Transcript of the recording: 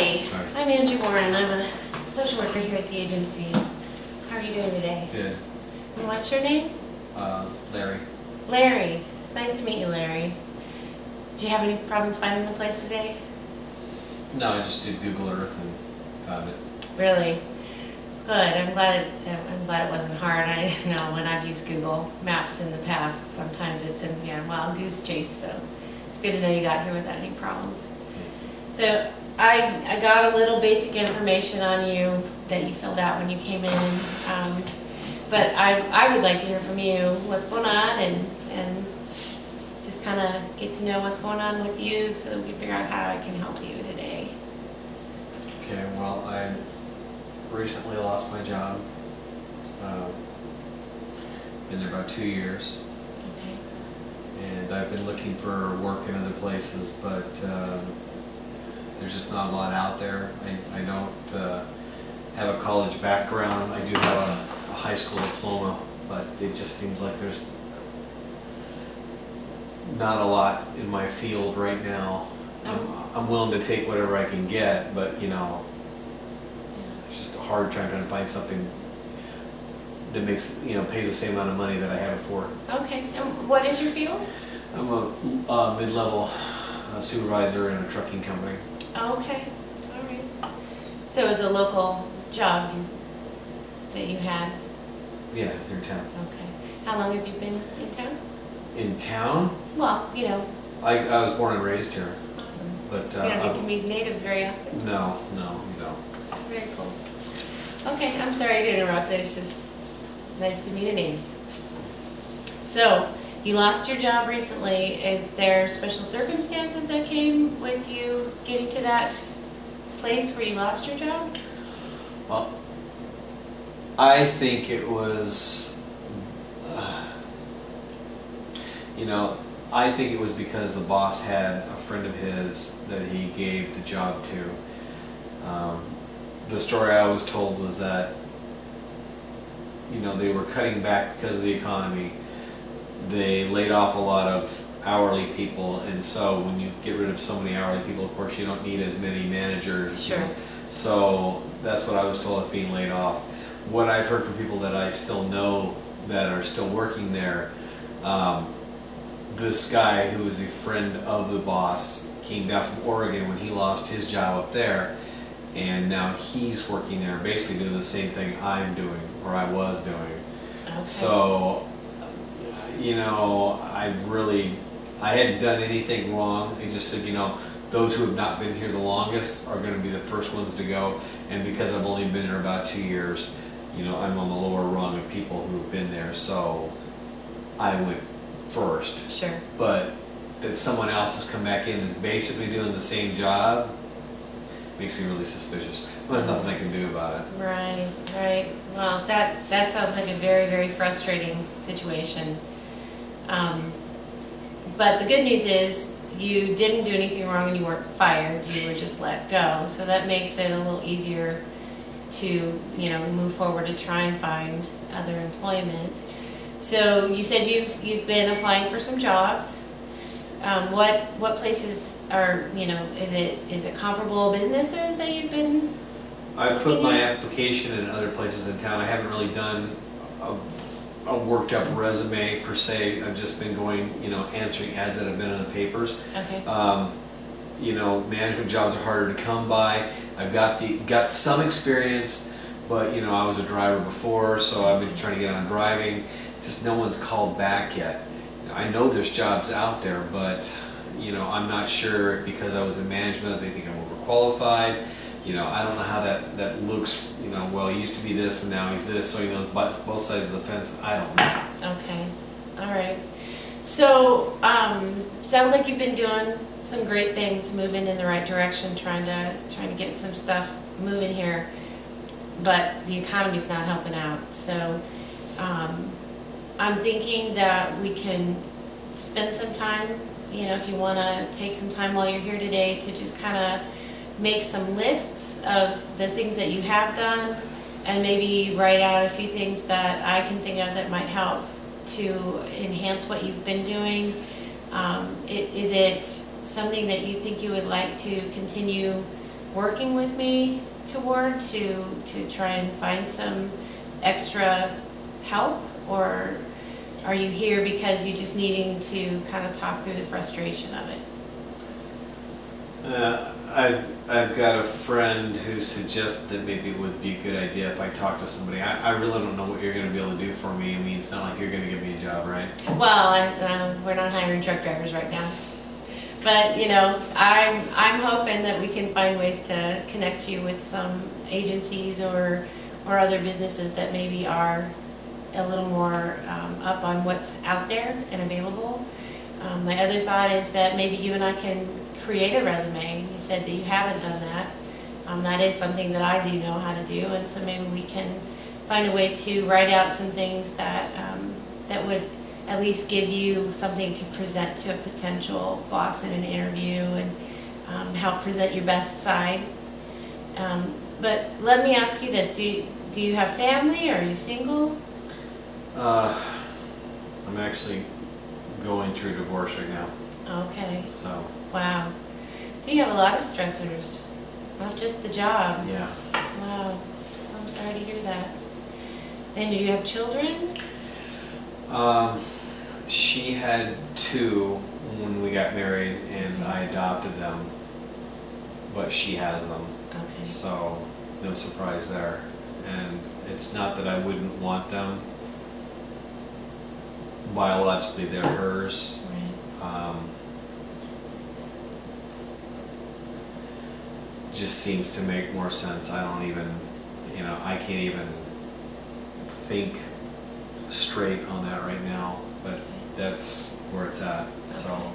Hi, I'm Angie Warren. I'm a social worker here at the agency. How are you doing today? Good. And what's your name? Larry. Larry. It's nice to meet you, Larry. Did you have any problems finding the place today? No, I just did Google Earth and found it. Really? Good. I'm glad it wasn't hard. I know when I've used Google Maps in the past, sometimes it sends me on a wild goose chase, so it's good to know you got here without any problems. So I got a little basic information on you that you filled out when you came in, but I would like to hear from you what's going on and just kind of get to know what's going on with you so we figure out how I can help you today. Okay, well, I recently lost my job. Been there about 2 years. Okay. And I've been looking for work in other places, but there's just not a lot out there. I don't have a college background. I do have a high school diploma, but it just seems like there's not a lot in my field right now. I'm willing to take whatever I can get, but you know, it's just hard trying to find something that makes, you know, pays the same amount of money that I had before. Okay. And what is your field? I'm a mid-level supervisor in a trucking company. Okay. All right. So it was a local job that you had? Yeah, here in town. Okay. How long have you been in town? In town? Well, you know. I was born and raised here. Awesome. But you don't get to meet natives very often? No, you don't. Very cool. Okay, I'm sorry to interrupt. It's just nice to meet a native. So, you lost your job recently. Is there special circumstances that came with you getting to that place where you lost your job? Well, I think it was, I think it was because the boss had a friend of his that he gave the job to. The story I was told was that, they were cutting back because of the economy. They laid off a lot of hourly people, and so when you get rid of so many hourly people, of course you don't need as many managers. Sure. So that's what I was told as being laid off. What I've heard from people that I still know that are still working there, this guy who is a friend of the boss came down from Oregon when he lost his job up there, and now he's working there basically doing the same thing I'm doing, or I was doing. Okay. So, I hadn't done anything wrong. They just said, those who have not been here the longest are going to be the first ones to go, and because I've only been here about 2 years, I'm on the lower rung of people who have been there, so I went first. Sure. But that someone else has come back in and is basically doing the same job makes me really suspicious. But nothing I can do about it. Right. Well, that sounds like a very, very frustrating situation. But the good news is you didn't do anything wrong and you weren't fired. You were just let go. So that makes it a little easier to, move forward to try and find other employment. So you said you've been applying for some jobs. What places are, is it comparable businesses that you've been I put my application in other places in town. I haven't really done a worked up resume per se. I've just been going, answering ads that have been in the papers. Okay. Management jobs are harder to come by. I've got some experience, but I was a driver before, so I've been trying to get on driving. Just no one's called back yet. I know there's jobs out there, but I'm not sure because I was in management. They think I'm overqualified. I don't know how that looks. Well, he used to be this and now he's this, so he knows both sides of the fence. I don't know. Okay. All right. So, sounds like you've been doing some great things, moving in the right direction, trying to get some stuff moving here, but the economy's not helping out. So, I'm thinking that we can spend some time, if you want to take some time while you're here today to just kind of make some lists of the things that you have done and maybe write out a few things that I can think of that might help to enhance what you've been doing. Is it something that you think you would like to continue working with me toward to try and find some extra help, or are you here because you're just needing to kind of talk through the frustration of it? I've got a friend who suggested that maybe it would be a good idea if I talk to somebody. I really don't know what you're going to be able to do for me. I mean, it's not like you're going to give me a job, right? Well, we're not hiring truck drivers right now. But, you know, I'm hoping that we can find ways to connect you with some agencies or other businesses that maybe are a little more up on what's out there and available. My other thought is that maybe you and I can create a resume. You said that you haven't done that. That is something that I do know how to do, and so maybe we can find a way to write out some things that that would at least give you something to present to a potential boss in an interview, and help present your best side. But let me ask you this: do you have family, or are you single? I'm actually going through divorce right now. Okay. So. Wow. So you have a lot of stressors, not just the job. Yeah. Wow. I'm sorry to hear that. And do you have children? She had 2 when we got married, and I adopted them, but she has them. Okay. So no surprise there. And it's not that I wouldn't want them. Biologically, they're hers. Right. Just seems to make more sense. I don't even, I can't even think straight on that right now, but that's where it's at. Okay. So,